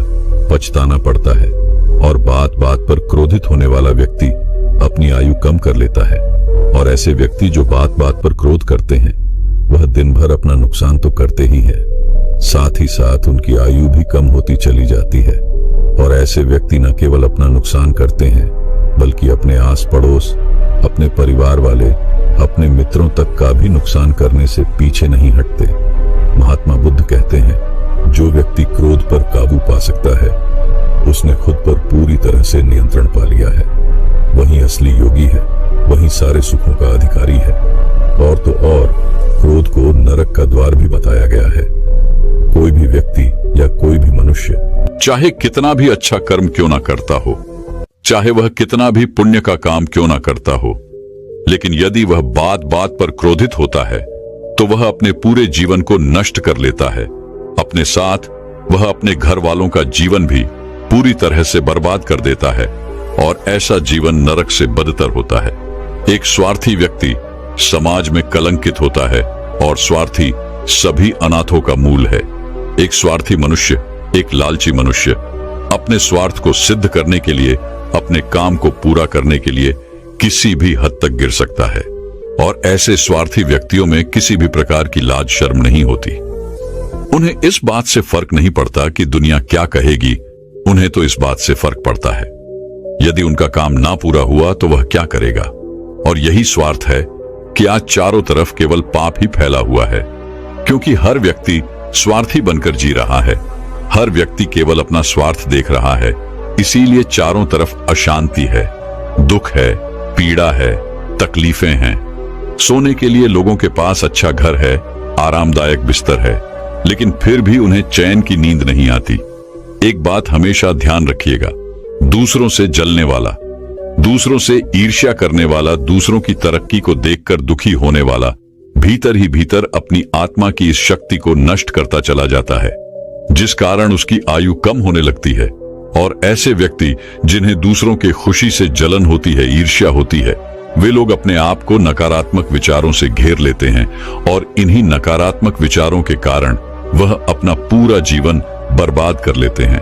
पछताना पड़ता है, और बात बात पर क्रोधित होने वाला व्यक्ति अपनी आयु कम कर लेता है। और ऐसे व्यक्ति जो बात बात पर क्रोध करते हैं वह दिन भर अपना नुकसान तो करते ही है, साथ ही साथ उनकी आयु भी कम होती चली जाती है। और ऐसे व्यक्ति न केवल अपना नुकसान करते हैं बल्कि अपने आस पड़ोस अपने परिवार वाले, अपने मित्रों तक का भी नुकसान करने से पीछे नहीं हटते। महात्मा बुद्ध कहते हैं, जो व्यक्ति क्रोध पर काबू पा सकता है उसने खुद पर पूरी तरह से नियंत्रण पा लिया है। वही असली योगी है, वही सारे सुखों का अधिकारी है। और तो और क्रोध को नरक का द्वार भी बताया गया है। कोई भी व्यक्ति या कोई भी मनुष्य चाहे कितना भी अच्छा कर्म क्यों ना करता हो, चाहे वह कितना भी पुण्य का काम क्यों ना करता हो, लेकिन यदि वह बात बात पर क्रोधित होता है तो वह अपने पूरे जीवन को नष्ट कर लेता है। अपने साथ वह अपने घर वालों का जीवन भी पूरी तरह से बर्बाद कर देता है और ऐसा जीवन नरक से बदतर होता है। एक स्वार्थी व्यक्ति समाज में कलंकित होता है और स्वार्थी सभी अनाथों का मूल है। एक स्वार्थी मनुष्य, एक लालची मनुष्य अपने स्वार्थ को सिद्ध करने के लिए, अपने काम को पूरा करने के लिए किसी भी हद तक गिर सकता है और ऐसे स्वार्थी व्यक्तियों में किसी भी प्रकार की लाज शर्म नहीं होती। उन्हें इस बात से फर्क नहीं पड़ता कि दुनिया क्या कहेगी, उन्हें तो इस बात से फर्क पड़ता है यदि उनका काम ना पूरा हुआ तो वह क्या करेगा। और यही स्वार्थ है कि आज चारों तरफ केवल पाप ही फैला हुआ है, क्योंकि हर व्यक्ति स्वार्थी बनकर जी रहा है। हर व्यक्ति केवल अपना स्वार्थ देख रहा है, इसीलिए चारों तरफ अशांति है, दुख है, पीड़ा है, तकलीफें हैं। सोने के लिए लोगों के पास अच्छा घर है, आरामदायक बिस्तर है, लेकिन फिर भी उन्हें चैन की नींद नहीं आती। एक बात हमेशा ध्यान रखिएगा, दूसरों से जलने वाला, दूसरों से ईर्ष्या करने वाला, दूसरों की तरक्की को देखकर दुखी होने वाला भीतर ही भीतर अपनी आत्मा की इस शक्ति को नष्ट करता चला जाता है, जिस कारण उसकी आयु कम होने लगती है। और ऐसे व्यक्ति जिन्हें दूसरों के खुशी से जलन होती है, ईर्ष्या होती है, वे लोग अपने आप को नकारात्मक विचारों से घेर लेते हैं और इन्हीं नकारात्मक विचारों के कारण वह अपना पूरा जीवन बर्बाद कर लेते हैं।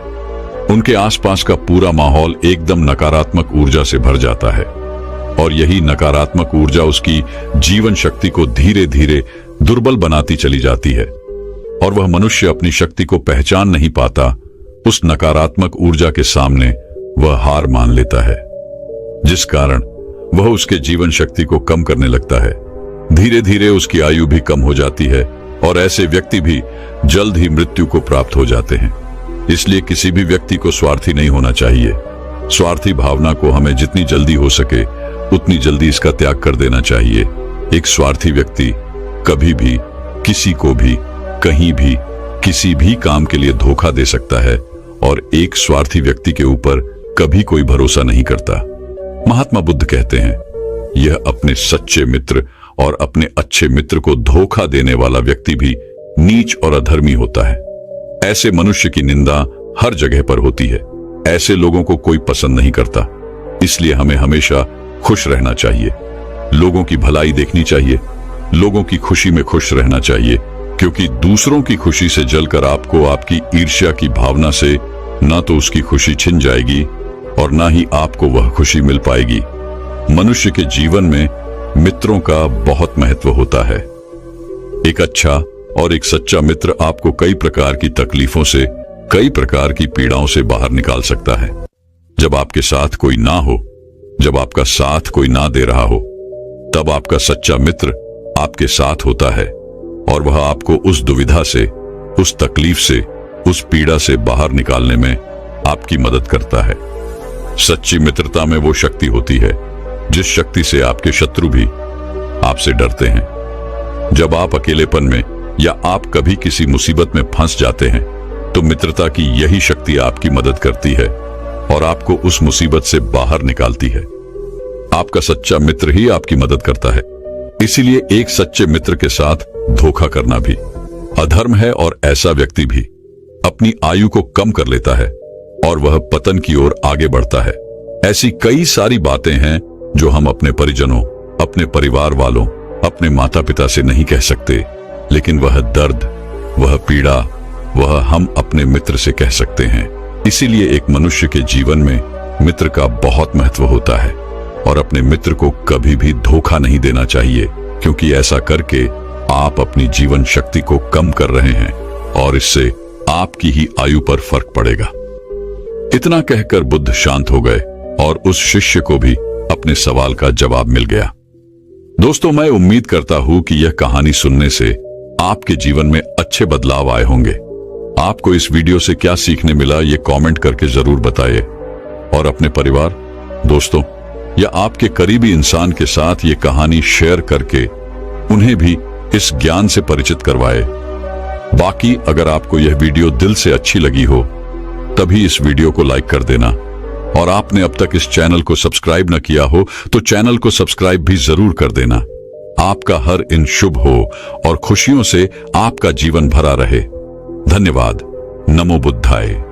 उनके आसपास का पूरा माहौल एकदम नकारात्मक ऊर्जा से भर जाता है और यही नकारात्मक ऊर्जा उसकी जीवन शक्ति को धीरे धीरे दुर्बल बनाती चली जाती है और वह मनुष्य अपनी शक्ति को पहचान नहीं पाता। उस नकारात्मक ऊर्जा के सामने वह हार मान लेता है, जिस कारण वह उसके जीवन शक्ति को कम करने लगता है। धीरे धीरे उसकी आयु भी कम हो जाती है और ऐसे व्यक्ति भी जल्द ही मृत्यु को प्राप्त हो जाते हैं। इसलिए किसी भी व्यक्ति को स्वार्थी नहीं होना चाहिए। स्वार्थी भावना को हमें जितनी जल्दी हो सके उतनी जल्दी इसका त्याग कर देना चाहिए। एक स्वार्थी व्यक्ति कभी भी किसी को भी कहीं भी किसी भी काम के लिए धोखा दे सकता है और एक स्वार्थी व्यक्ति के ऊपर कभी कोई भरोसा नहीं करता। महात्मा बुद्ध कहते हैं, यह अपने सच्चे मित्र और अपने अच्छे मित्र को धोखा देने वाला व्यक्ति भी नीच और अधर्मी होता है। ऐसे मनुष्य की निंदा हर जगह पर होती है। ऐसे लोगों को कोई पसंद नहीं करता। इसलिए हमें हमेशा खुश रहना चाहिए, लोगों की भलाई देखनी चाहिए, लोगों की खुशी में खुश रहना चाहिए, क्योंकि दूसरों की खुशी से जलकर आपको आपकी ईर्ष्या की भावना से ना तो उसकी खुशी छिन जाएगी और ना ही आपको वह खुशी मिल पाएगी। मनुष्य के जीवन में मित्रों का बहुत महत्व होता है। एक अच्छा और एक सच्चा मित्र आपको कई प्रकार की तकलीफों से, कई प्रकार की पीड़ाओं से बाहर निकाल सकता है। जब आपके साथ कोई ना हो, जब आपका साथ कोई ना दे रहा हो, तब आपका सच्चा मित्र आपके साथ होता है और वह आपको उस दुविधा से, उस तकलीफ से, उस पीड़ा से बाहर निकालने में आपकी मदद करता है। सच्ची मित्रता में वो शक्ति होती है जिस शक्ति से आपके शत्रु भी आपसे डरते हैं। जब आप अकेलेपन में या आप कभी किसी मुसीबत में फंस जाते हैं तो मित्रता की यही शक्ति आपकी मदद करती है और आपको उस मुसीबत से बाहर निकालती है। आपका सच्चा मित्र ही आपकी मदद करता है। इसीलिए एक सच्चे मित्र के साथ धोखा करना भी अधर्म है और ऐसा व्यक्ति भी अपनी आयु को कम कर लेता है और वह पतन की ओर आगे बढ़ता है। ऐसी कई सारी बातें हैं जो हम अपने परिजनों, अपने परिवार वालों, अपने माता पिता से नहीं कह सकते, लेकिन वह दर्द, वह पीड़ा, वह हम अपने मित्र से कह सकते हैं। इसीलिए एक मनुष्य के जीवन में मित्र का बहुत महत्व होता है और अपने मित्र को कभी भी धोखा नहीं देना चाहिए, क्योंकि ऐसा करके आप अपनी जीवन शक्ति को कम कर रहे हैं और इससे आपकी ही आयु पर फर्क पड़ेगा। इतना कहकर बुद्ध शांत हो गए और उस शिष्य को भी अपने सवाल का जवाब मिल गया। दोस्तों, मैं उम्मीद करता हूं कि यह कहानी सुनने से आपके जीवन में अच्छे बदलाव आए होंगे। आपको इस वीडियो से क्या सीखने मिला, ये कमेंट करके जरूर बताइए और अपने परिवार, दोस्तों या आपके करीबी इंसान के साथ ये कहानी शेयर करके उन्हें भी इस ज्ञान से परिचित करवाए। बाकी अगर आपको यह वीडियो दिल से अच्छी लगी हो तभी इस वीडियो को लाइक कर देना, और आपने अब तक इस चैनल को सब्सक्राइब न किया हो तो चैनल को सब्सक्राइब भी जरूर कर देना। आपका हर दिन शुभ हो और खुशियों से आपका जीवन भरा रहे। धन्यवाद। नमो बुद्धाय।